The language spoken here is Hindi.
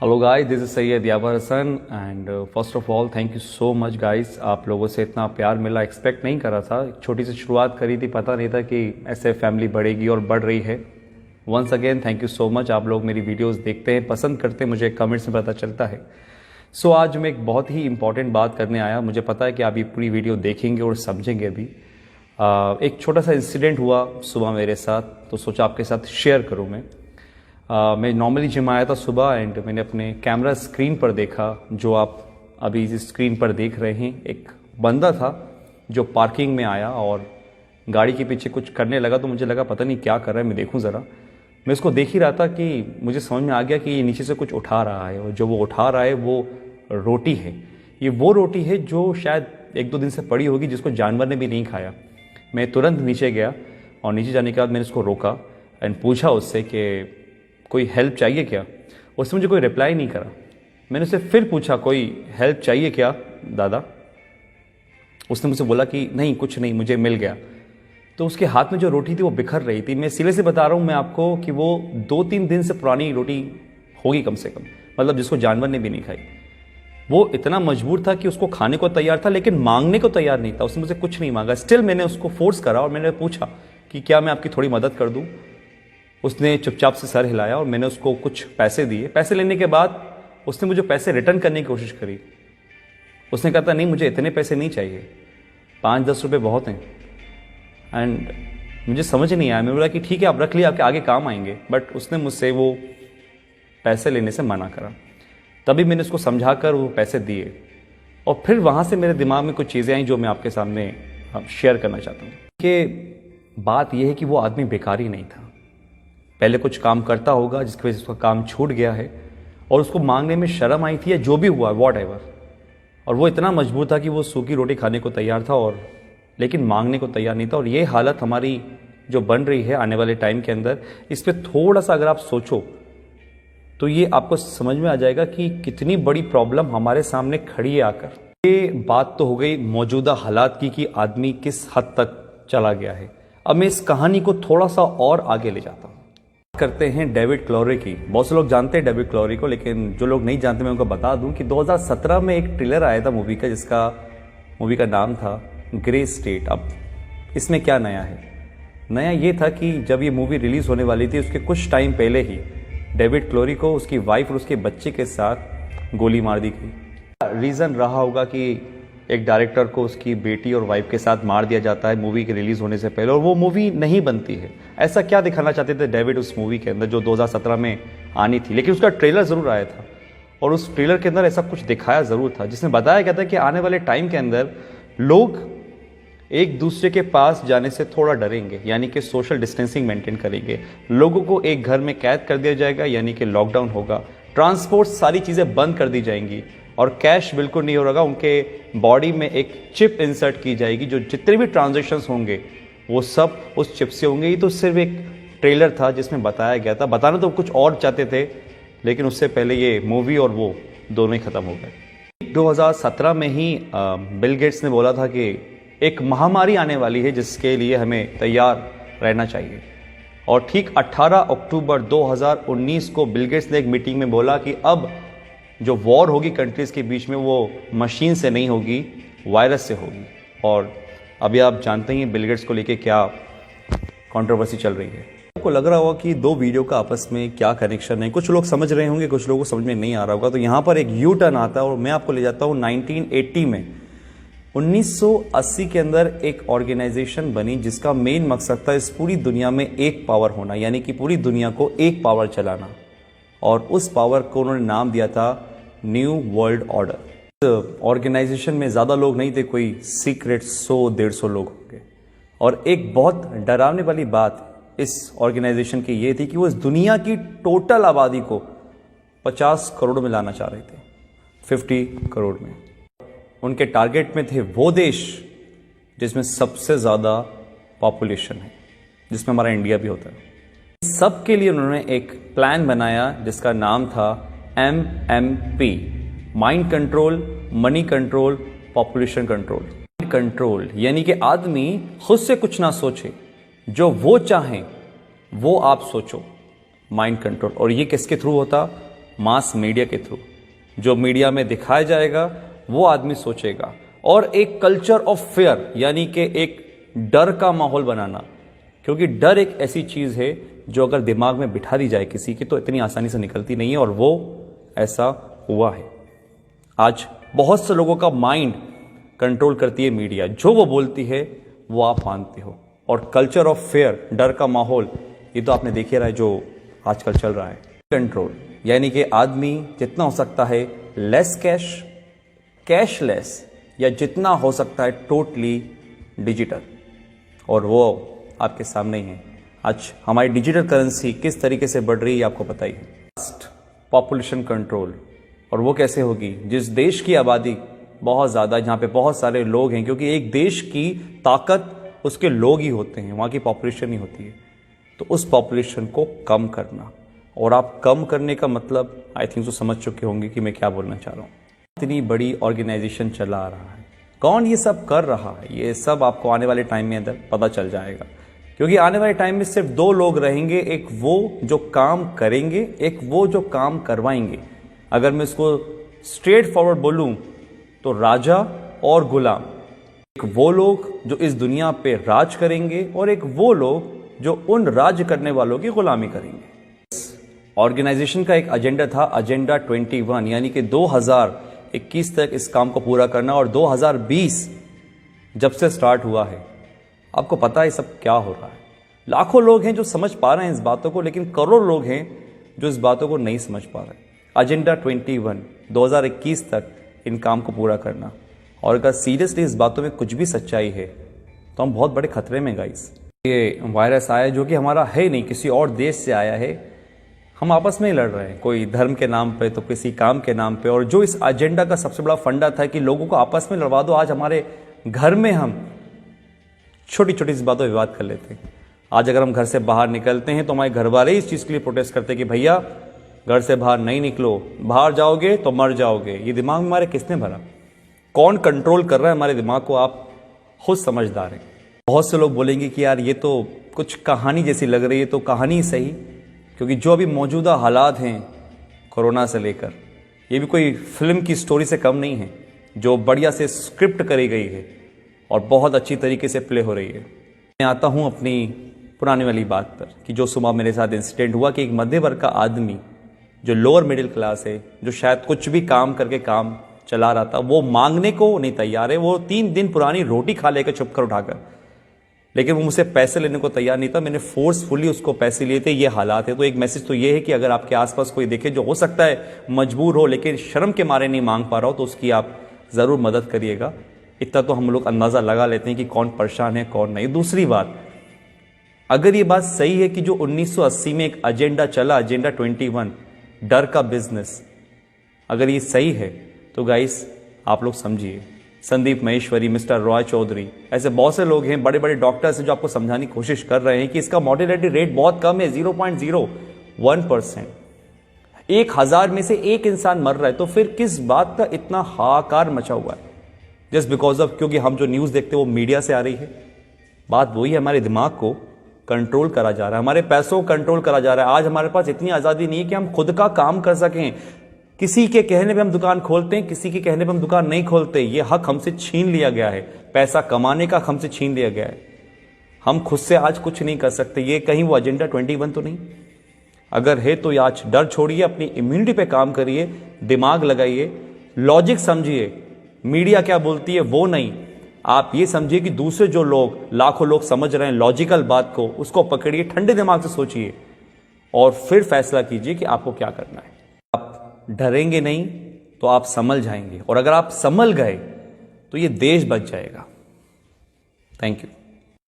Hello guys, this is Syed Yabar Hasan and first of all thank you so much guys. आप लोगों से इतना प्यार मिला, एक्सपेक्ट नहीं कर रहा था। एक छोटी सी शुरुआत करी थी, पता नहीं था कि ऐसे फैमिली बढ़ेगी और बढ़ रही है। Once again thank you so much. आप लोग मेरी वीडियोस देखते हैं, पसंद करते हैं, मुझे कमेंट्स में पता चलता है। सो आज मैं एक बहुत ही इंपॉर्टेंट बात करने आया। मुझे पता है कि आप ये पूरी वीडियो देखेंगे और समझेंगे अभी। एक छोटा सा इंसिडेंट हुआ सुबह मेरे साथ, तो सोचा आपके साथ शेयर करूँ मैं नॉर्मली जिम आया था सुबह एंड मैंने अपने कैमरा स्क्रीन पर देखा, जो आप अभी इस स्क्रीन पर देख रहे हैं। एक बंदा था जो पार्किंग में आया और गाड़ी के पीछे कुछ करने लगा, तो मुझे लगा पता नहीं क्या कर रहा है, मैं देखूं ज़रा। मैं इसको देख ही रहा था कि मुझे समझ में आ गया कि ये नीचे से कुछ उठा रहा है, और जो वो उठा रहा है वो रोटी है। ये वो रोटी है जो शायद 1-2 दिन से पड़ी होगी, जिसको जानवर ने भी नहीं खाया। मैं तुरंत नीचे गया और नीचे जाने के बाद मैंने उसको रोका एंड पूछा उससे कि कोई हेल्प चाहिए क्या। उसने मुझे कोई रिप्लाई नहीं करा। मैंने उससे फिर पूछा कोई हेल्प चाहिए क्या दादा। उसने मुझसे बोला कि नहीं कुछ नहीं, मुझे मिल गया। तो उसके हाथ में जो रोटी थी वो बिखर रही थी। मैं सिरे से बता रहा हूँ मैं आपको कि वो 2-3 दिन से पुरानी रोटी होगी कम से कम, मतलब जिसको जानवर ने भी नहीं खाई। वो इतना मजबूर था कि उसको खाने को तैयार था, लेकिन मांगने को तैयार नहीं था। उसने मुझसे कुछ नहीं मांगा। स्टिल मैंने उसको फोर्स करा और मैंने पूछा कि क्या मैं आपकी थोड़ी मदद कर दूँ। उसने चुपचाप से सर हिलाया और मैंने उसको कुछ पैसे दिए। पैसे लेने के बाद उसने मुझे पैसे रिटर्न करने की कोशिश करी। उसने कहा था नहीं, मुझे इतने पैसे नहीं चाहिए, 5-10 रुपये बहुत हैं। एंड मुझे समझ नहीं आया। मैं बोला कि ठीक है आप रख लिया, आपके आगे काम आएंगे। बट उसने मुझसे वो पैसे लेने से मना करा। तभी मैंने उसको समझा कर वो पैसे दिए, और फिर वहाँ से मेरे दिमाग में कुछ चीज़ें आई जो मैं आपके सामने शेयर करना चाहता हूँ। कि बात यह है कि वो आदमी बेकारी नहीं था, पहले कुछ काम करता होगा जिसकी वजह से उसका काम छूट गया है, और उसको मांगने में शर्म आई थी या जो भी हुआ वॉट एवर। और वो इतना मजबूर था कि वो सूखी रोटी खाने को तैयार था, और लेकिन मांगने को तैयार नहीं था। और ये हालत हमारी जो बन रही है आने वाले टाइम के अंदर, इस पर थोड़ा सा अगर आप सोचो तो ये आपको समझ में आ जाएगा कि कितनी बड़ी प्रॉब्लम हमारे सामने खड़ी है आकर। ये बात तो हो गई मौजूदा हालात की कि आदमी किस हद तक चला गया है। अब मैं इस कहानी को थोड़ा सा और आगे ले जाता हूँ। करते हैं डेविड क्लोरी की। बहुत से लोग जानते हैं डेविड क्लोरी को, लेकिन जो लोग नहीं जानते मैं उनको बता दूं कि 2017 में एक ट्रेलर आया था मूवी का, जिसका मूवी का नाम था ग्रे स्टेट। अब इसमें क्या नया है? नया ये था कि जब ये मूवी रिलीज होने वाली थी उसके कुछ टाइम पहले ही डेविड क्लोरी को उसकी वाइफ और उसके बच्चे के साथ गोली मार दी गई। रीज़न रहा होगा कि एक डायरेक्टर को उसकी बेटी और वाइफ के साथ मार दिया जाता है मूवी के रिलीज होने से पहले, और वो मूवी नहीं बनती है। ऐसा क्या दिखाना चाहते थे डेविड उस मूवी के अंदर जो 2017 में आनी थी? लेकिन उसका ट्रेलर ज़रूर आया था, और उस ट्रेलर के अंदर ऐसा कुछ दिखाया ज़रूर था जिसमें बताया गया था कि आने वाले टाइम के अंदर लोग एक दूसरे के पास जाने से थोड़ा डरेंगे, यानी कि सोशल डिस्टेंसिंग मेंटेन करेंगे। लोगों को एक घर में कैद कर दिया जाएगा, यानी कि लॉकडाउन होगा। ट्रांसपोर्ट सारी चीज़ें बंद कर दी जाएंगी, और कैश बिल्कुल नहीं होगा। उनके बॉडी में एक चिप इंसर्ट की जाएगी, जो जितने भी ट्रांजैक्शंस होंगे वो सब उस चिप से होंगे। ये तो सिर्फ एक ट्रेलर था जिसमें बताया गया था। बताना तो कुछ और चाहते थे, लेकिन उससे पहले ये मूवी और वो दोनों ही खत्म हो गए। 2017 में ही बिल गेट्स ने बोला था कि एक महामारी आने वाली है जिसके लिए हमें तैयार रहना चाहिए। और ठीक 18 अक्टूबर 2019 को बिल गेट्स ने एक मीटिंग में बोला कि अब जो वॉर होगी कंट्रीज़ के बीच में वो मशीन से नहीं होगी, वायरस से होगी। और अभी आप जानते हैं बिल गेट्स को लेके क्या कंट्रोवर्सी चल रही है। आपको लग रहा होगा कि दो वीडियो का आपस में क्या कनेक्शन है। कुछ लोग समझ रहे होंगे, कुछ लोगों को समझ में नहीं आ रहा होगा। तो यहाँ पर एक यू टर्न आता है और मैं आपको ले जाता हूँ 1980 में। 1980 के अंदर एक ऑर्गेनाइजेशन बनी जिसका मेन मकसद था इस पूरी दुनिया में एक पावर होना, यानी कि पूरी दुनिया को एक पावर चलाना। और उस पावर को उन्होंने नाम दिया था न्यू वर्ल्ड ऑर्डर। ऑर्गेनाइजेशन में ज़्यादा लोग नहीं थे, कोई सीक्रेट 100-150 लोग होंगे। और एक बहुत डरावने वाली बात इस ऑर्गेनाइजेशन की ये थी कि वो इस दुनिया की टोटल आबादी को 50 करोड़ में लाना चाह रहे थे, 50 करोड़ में। उनके टारगेट में थे वो देश जिसमें सबसे ज़्यादा पॉपुलेशन है, जिसमें हमारा इंडिया भी होता है। सबके लिए उन्होंने एक प्लान बनाया जिसका नाम था MMP, mind control, money control, population control. Control यानी कि आदमी खुद से कुछ ना सोचे, जो वो चाहें वो आप सोचो, माइंड कंट्रोल। और ये किसके थ्रू होता? मास मीडिया के थ्रू। जो मीडिया में दिखाया जाएगा वो आदमी सोचेगा। और एक कल्चर ऑफ फेयर, यानी कि एक डर का माहौल बनाना, क्योंकि डर एक ऐसी चीज है जो अगर दिमाग में बिठा दी जाए किसी की तो इतनी आसानी से निकलती नहीं है, और वो ऐसा हुआ है। आज बहुत से लोगों का माइंड कंट्रोल करती है मीडिया, जो वो बोलती है वो आप मानते हो। और कल्चर ऑफ फेयर, डर का माहौल, ये तो आपने देख ही रहा है जो आजकल चल रहा है। कंट्रोल यानी कि आदमी जितना हो सकता है लेस कैश, कैशलेस, या जितना हो सकता है टोटली डिजिटल, और वो आपके सामने ही है। आज हमारी डिजिटल करेंसी किस तरीके से बढ़ रही है आपको पता ही है। पॉपुलेशन कंट्रोल, और वो कैसे होगी? जिस देश की आबादी बहुत ज़्यादा, जहाँ पे बहुत सारे लोग हैं, क्योंकि एक देश की ताकत उसके लोग ही होते हैं, वहाँ की पॉपुलेशन ही होती है। तो उस पॉपुलेशन को कम करना, और आप कम करने का मतलब आई थिंक तो समझ चुके होंगे कि मैं क्या बोलना चाह रहा हूँ। इतनी बड़ी ऑर्गेनाइजेशन चला रहा है, कौन ये सब कर रहा है, ये सब आपको आने वाले टाइम में अंदर पता चल जाएगा। क्योंकि आने वाले टाइम में सिर्फ दो लोग रहेंगे, एक वो जो काम करेंगे, एक वो जो काम करवाएंगे। अगर मैं इसको स्ट्रेट फॉरवर्ड बोलूं तो राजा और गुलाम। एक वो लोग जो इस दुनिया पे राज करेंगे, और एक वो लोग जो उन राज करने वालों की गुलामी करेंगे। ऑर्गेनाइजेशन का एक एजेंडा था, एजेंडा 21, यानी कि 2021 तक इस काम को पूरा करना, और 2020 जब से स्टार्ट हुआ है, आपको पता है सब क्या हो रहा है। लाखों लोग हैं जो समझ पा रहे हैं इस बातों को, लेकिन करोड़ लोग हैं जो इस बातों को नहीं समझ पा रहे। एजेंडा 21, 2021 तक इन काम को पूरा करना, और अगर सीरियसली इस बातों में कुछ भी सच्चाई है तो हम बहुत बड़े खतरे में गाइस। ये वायरस आया जो कि हमारा है नहीं, किसी और देश से आया है, हम आपस में ही लड़ रहे हैं, कोई धर्म के नाम पे तो किसी काम के नाम पे। और जो इस एजेंडा का सबसे बड़ा फंडा था कि लोगों को आपस में लड़वा दो, आज हमारे घर में हम छोटी छोटी सी बातों पर विवाद कर लेते हैं। आज अगर हम घर से बाहर निकलते हैं तो हमारे घर वाले इस चीज़ के लिए प्रोटेस्ट करते हैं कि भैया घर से बाहर नहीं निकलो, बाहर जाओगे तो मर जाओगे। ये दिमाग में हमारे किसने भरा? कौन कंट्रोल कर रहा है हमारे दिमाग को? आप खुद समझदार हैं। बहुत से लोग बोलेंगे कि यार ये तो कुछ कहानी जैसी लग रही है, तो कहानी ही सही, क्योंकि जो अभी मौजूदा हालात हैं कोरोना से लेकर, ये भी कोई फिल्म की स्टोरी से कम नहीं है, जो बढ़िया से स्क्रिप्ट करी गई है और बहुत अच्छी तरीके से प्ले हो रही है। मैं आता हूँ अपनी पुराने वाली बात पर कि जो सुबह मेरे साथ इंसिडेंट हुआ कि एक मध्य वर्ग का आदमी जो लोअर मिडिल क्लास है, जो शायद कुछ भी काम करके काम चला रहा था, वो मांगने को नहीं तैयार है। वो 3 दिन पुरानी रोटी खा लेकर छुप कर उठाकर, लेकिन वो मुझसे पैसे लेने को तैयार नहीं था। मैंने फोर्सफुली उसको पैसे लिए थे। ये हालात है। तो एक मैसेज तो ये है कि अगर आपके आसपास कोई देखे जो हो सकता है मजबूर हो, लेकिन शर्म के मारे नहीं मांग पा रहा हो, तो उसकी आप ज़रूर मदद करिएगा। इतना तो हम लोग अंदाज़ा लगा लेते हैं कि कौन परेशान है कौन नहीं। दूसरी बात, अगर ये बात सही है कि जो 1980 में एक एजेंडा चला, एजेंडा 21, डर का बिजनेस, अगर ये सही है तो गाइस आप लोग समझिए, संदीप महेश्वरी, मिस्टर रॉय चौधरी, ऐसे बहुत से लोग हैं, बड़े बड़े डॉक्टर्स हैं जो आपको समझाने की कोशिश कर रहे हैं कि इसका मॉर्टेलिटी रेट बहुत कम है, 0.01%। 1000 में से एक इंसान मर रहा है, तो फिर किस बात का इतना हाहाकार मचा हुआ है? जस्ट बिकॉज ऑफ, क्योंकि हम जो न्यूज़ देखते हैं वो मीडिया से आ रही है। बात वही है, हमारे दिमाग को कंट्रोल करा जा रहा है, हमारे पैसों को कंट्रोल करा जा रहा है। आज हमारे पास इतनी आज़ादी नहीं है कि हम खुद का काम कर सकें। किसी के कहने पे हम दुकान खोलते हैं, किसी के कहने पे हम दुकान नहीं खोलते। ये हक हमसे छीन लिया गया है, पैसा कमाने का हमसे छीन लिया गया है। हम खुद से आज कुछ नहीं कर सकते। ये कहीं वो एजेंडा 21 तो नहीं? अगर है तो आज डर छोड़िए, अपनी इम्यूनिटी पे काम करिए, दिमाग लगाइए, लॉजिक समझिए। मीडिया क्या बोलती है वो नहीं, आप ये समझिए कि दूसरे जो लोग, लाखों लोग समझ रहे हैं लॉजिकल बात को, उसको पकड़िए, ठंडे दिमाग से सोचिए और फिर फैसला कीजिए कि आपको क्या करना है। आप डरेंगे नहीं तो आप संभल जाएंगे, और अगर आप संभल गए तो ये देश बच जाएगा। Thank you.